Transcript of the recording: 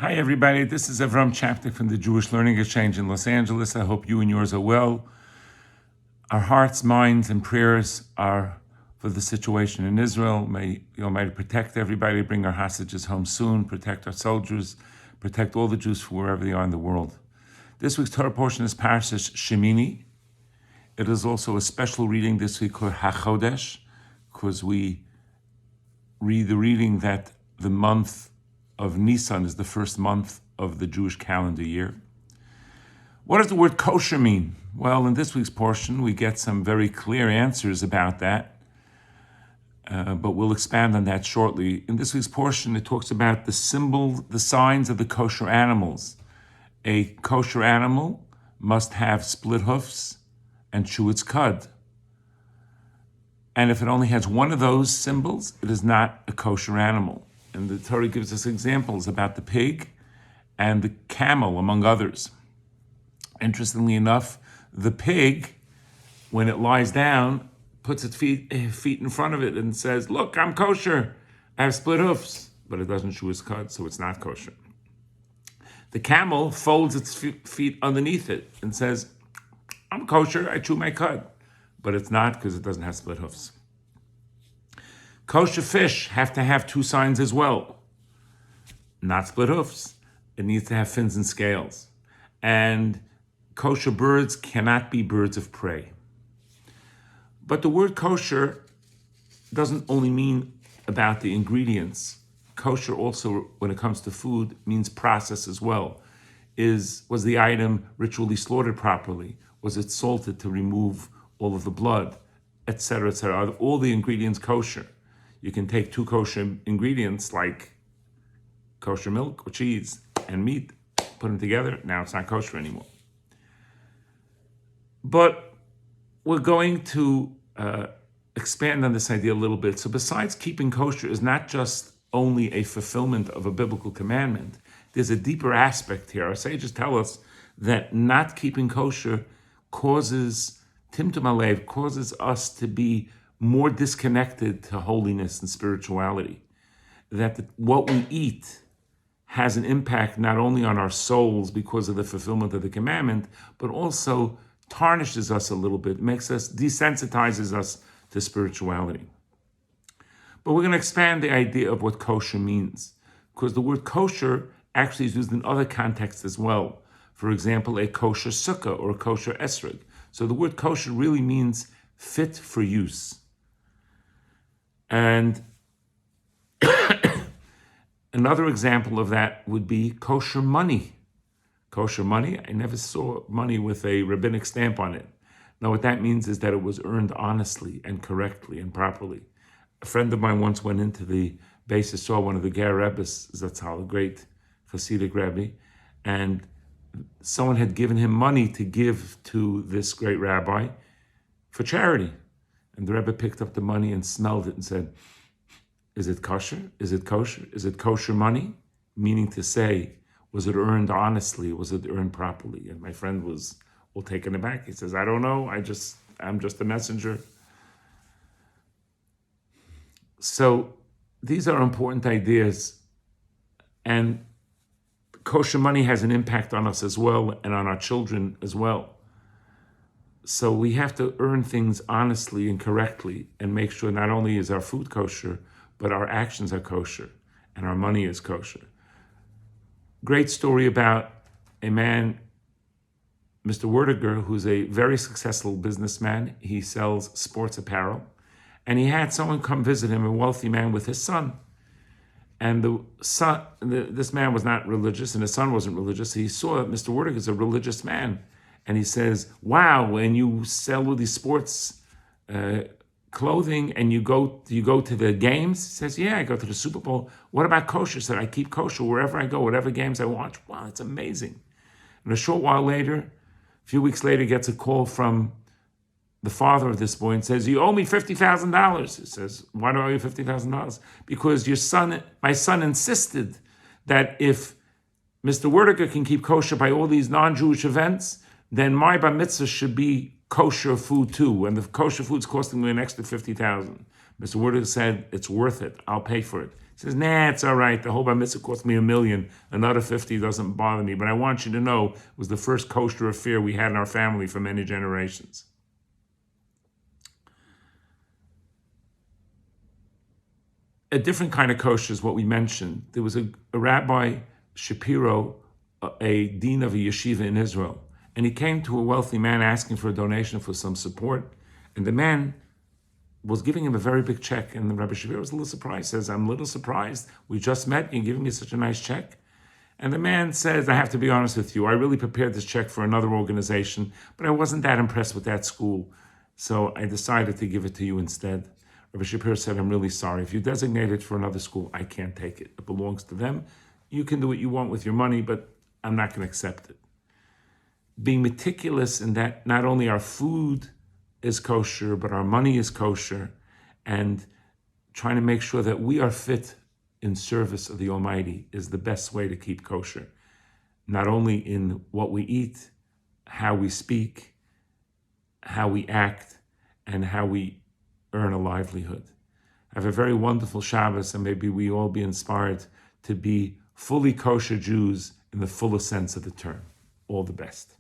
Hi, everybody. This is Czapnik from the Jewish Learning Exchange in Los Angeles. I hope you and yours are well. Our hearts, minds, and prayers are for the situation in Israel. May the Almighty protect everybody, bring our hostages home soon, protect our soldiers, protect all the Jews from wherever they are in the world. This week's Torah portion is Parshat Shemini. It is also a special reading this week called HaChodesh, because we read the reading that the month of Nisan is the first month of the Jewish calendar year. What does the word kosher mean? Well, in this week's portion, we get some very clear answers about that, but we'll expand on that shortly. In this week's portion, it talks about the signs of the kosher animals. A kosher animal must have split hoofs and chew its cud. And if it only has one of those symbols, it is not a kosher animal. And the Torah gives us examples about the pig and the camel, among others. Interestingly enough, the pig, when it lies down, puts its feet in front of it and says, "Look, I'm kosher. I have split hoofs." But it doesn't chew its cud, so it's not kosher. The camel folds its feet underneath it and says, "I'm kosher. I chew my cud." But it's not, because it doesn't have split hoofs. Kosher fish have to have two signs as well. Not split hoofs. It needs to have fins and scales. And kosher birds cannot be birds of prey. But the word kosher doesn't only mean about the ingredients. Kosher also, when it comes to food, means process as well. Was the item ritually slaughtered properly? Was it salted to remove all of the blood, etc., etc.? Are all the ingredients kosher? You can take two kosher ingredients like kosher milk or cheese and meat, put them together, now it's not kosher anymore. But we're going to expand on this idea a little bit. So besides keeping kosher is not just only a fulfillment of a biblical commandment, there's a deeper aspect here. Our sages tell us that not keeping kosher causes Timtum Alev, causes us to be more disconnected to holiness and spirituality. That what we eat has an impact not only on our souls because of the fulfillment of the commandment, but also tarnishes us a little bit, desensitizes us to spirituality. But we're going to expand the idea of what kosher means, because the word kosher actually is used in other contexts as well. For example, a kosher sukkah or a kosher esrog. So the word kosher really means fit for use. And another example of that would be kosher money. Kosher money, I never saw money with a rabbinic stamp on it. Now what that means is that it was earned honestly and correctly and properly. A friend of mine once went into the base, saw one of the Ger Rebbes, Zatzal, a great Hasidic Rabbi, and someone had given him money to give to this great rabbi for charity. And the Rebbe picked up the money and smelled it and said, "Is it kosher? Is it kosher? Is it kosher money?" Meaning to say, was it earned honestly? Was it earned properly? And my friend was all taken aback. He says, "I don't know. I'm just a messenger." So these are important ideas. And kosher money has an impact on us as well and on our children as well. So we have to earn things honestly and correctly and make sure not only is our food kosher, but our actions are kosher and our money is kosher. Great story about a man, Mr. Werdiger, who's a very successful businessman. He sells sports apparel. And he had someone come visit him, a wealthy man with his son. And this man was not religious and his son wasn't religious. He saw that Mr. Werdiger is a religious man. And he says, "Wow, when you sell all these sports clothing and you go to the games?" He says, "Yeah, I go to the Super Bowl." "What about kosher?" He said, "I keep kosher wherever I go, whatever games I watch." Wow, it's amazing. And a short while later, a few weeks later, gets a call from the father of this boy and says, "You owe me $50,000. He says, "Why do I owe you $50,000? "Because my son insisted that if Mr. Werdiger can keep kosher by all these non-Jewish events, then my bar mitzvah should be kosher food too, and the kosher food's costing me an extra $50,000. Mr. Werdiger said, "It's worth it. I'll pay for it." He says, nah, it's all right. The whole bar mitzvah cost me $1 million. Another 50 doesn't bother me. But I want you to know it was the first kosher affair we had in our family for many generations. A different kind of kosher is what we mentioned. There was a Rabbi Shapiro, a dean of a yeshiva in Israel, and he came to a wealthy man asking for a donation for some support, and the man was giving him a very big check, and the Rabbi Shapiro was a little surprised, says, I'm a little surprised. We just met, you're giving me such a nice check. And the man says, I have to be honest with you, I really prepared this check for another organization, but I wasn't that impressed with that school, so I decided to give it to you instead. Rabbi Shapiro said, I'm really sorry. If you designate it for another school, I can't take it. It belongs to them. You can do what you want with your money, but I'm not going to accept it. Being meticulous in that not only our food is kosher, but our money is kosher, and trying to make sure that we are fit in service of the Almighty is the best way to keep kosher. Not only in what we eat, how we speak, how we act, and how we earn a livelihood. Have a very wonderful Shabbos, and maybe we all be inspired to be fully kosher Jews in the fullest sense of the term. All the best.